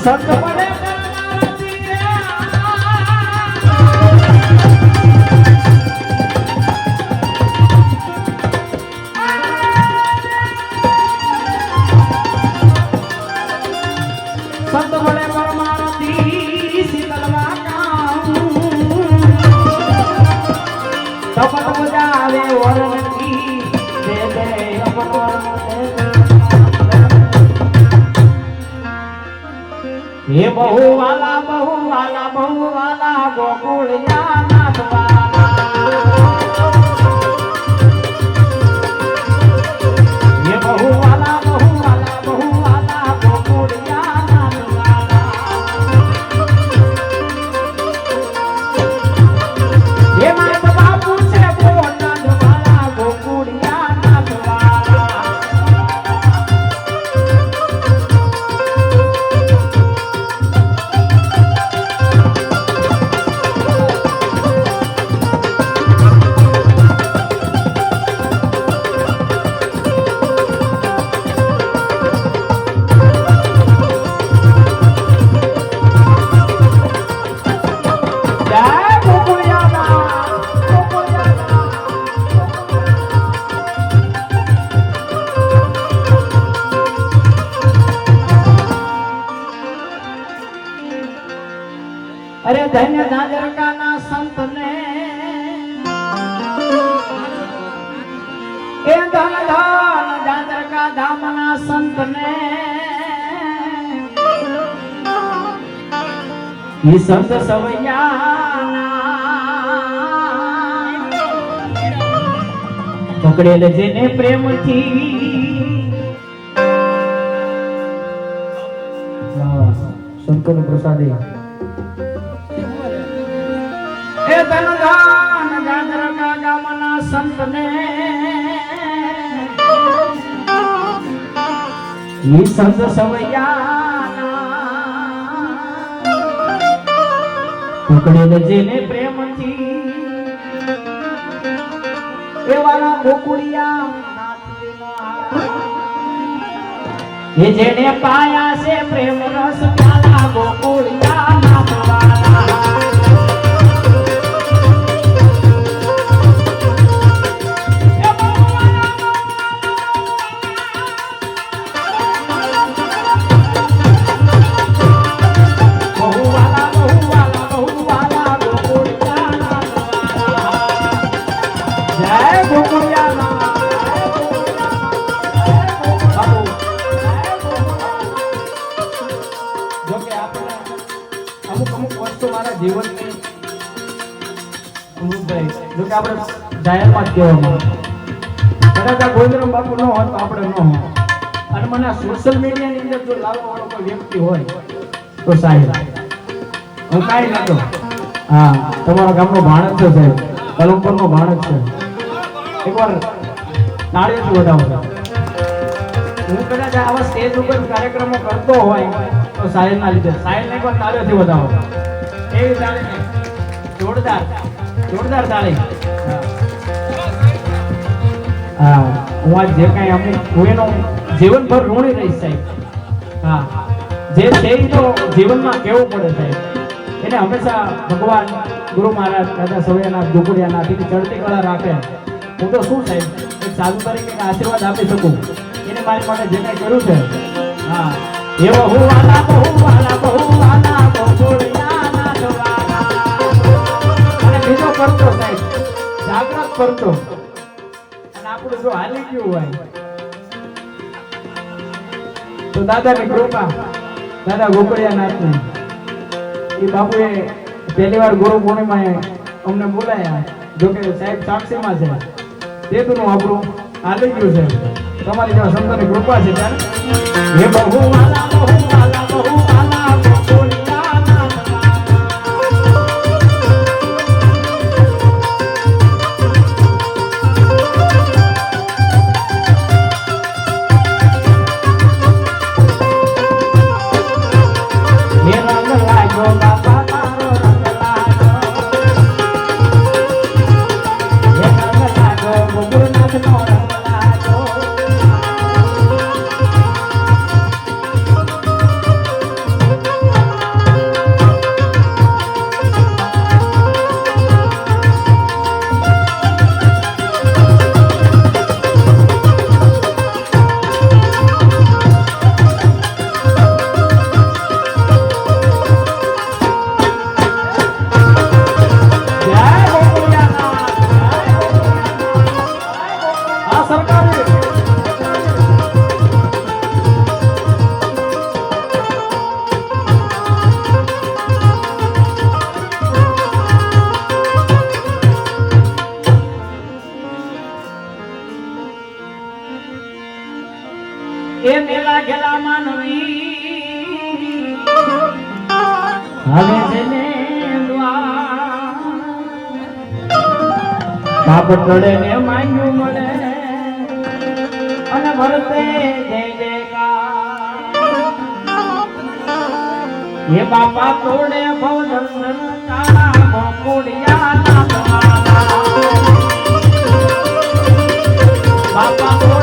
સંત બને સંત બને પરમારતી શીતલવા કાઉ તપત બજાવે વરણકી દે દે हे बहु वाला गोकुलिया नाथ वाला ये बहु वाला गोकुलिया नाथ वाला ये मात बापू से बोलत वाला गोकुलिया नाथ वाला अरे धन्य झांझरका ना संत ने ए धन धन झांझरका धाम ना संत ने ये संत सवैया पकड़ेल जेने प्रेम थी शंकर प्रसादी संत ने ये संत सवैया पकड़े जेने प्रेम थी एवाना गोकुलिया ये जेने पाया से प्रेम रस प्याला गोकुलिया नाथ वाला जीवन में जो कि આપણે જાહેરમાં જ કહેવામાં કદાચ આ ગોવિંદરામ બાપુ ન હોત તો આપણે ન હોત અને મને આ સોશિયલ મીડિયાની અંદર જો લાવવા વાળો કોઈ વ્યક્તિ હોય તો સાહેબ હું કાંઈ નતો હા તમારા ગામનો ભાણજ છે સાહેબ કલમપુરનો ભાણજ છે એકવાર નાળિયેરથી વધાવો હું કદાચ આવા સ્ટેજ ઉપર કાર્યક્રમો કરતો હોય તો સાહેબના લીધે સાહેબને એકવાર નાળિયેરથી વધાવો એવી તાળી જોરદાર તાળી હા હું આજ જે કાંઈ અમુક હું એનો જીવનભર ઋણી રહીશ સાહેબ હા જે છે તો જીવનમાં કેવું પડે સાહેબ એને હંમેશા ભગવાન ગુરુ મહારાજ દાદા સવૈયાનાથ ગોકુળિયાના ચડતી કળા રાખે હું તો શું સાહેબ એક સાધુ તરીકે આશીર્વાદ આપી શકું એને મારી માટે જે કાંઈ કર્યું છે હા એવો હું વાલા બહુ વાલા ગોકુળિયા નાથ વાલા અને બીજો કરતો સાહેબ જાગૃત કરતો અને આપણું જો હાલી ગયું હોય તો દાદાની કૃપા દાદા ગોકુળિયાનાથની એ બાપુએ પહેલી વાર ગુરુ પૂર્ણિમાએ અમને બોલાયા જો કે સાહેબ સાક્ષીમાં છે તે તું આપણું હાલી ગયું છે તમારી જેવા સંતોની કૃપા છે ત્યારે હે બહુ વાલા હવે છે ને બાપ ટળે ને માંગ્યું મળે અને ભરતે જય જયકાર એ બાપા તોડે ભવદંડન કાળા ગોકુડિયા બાપા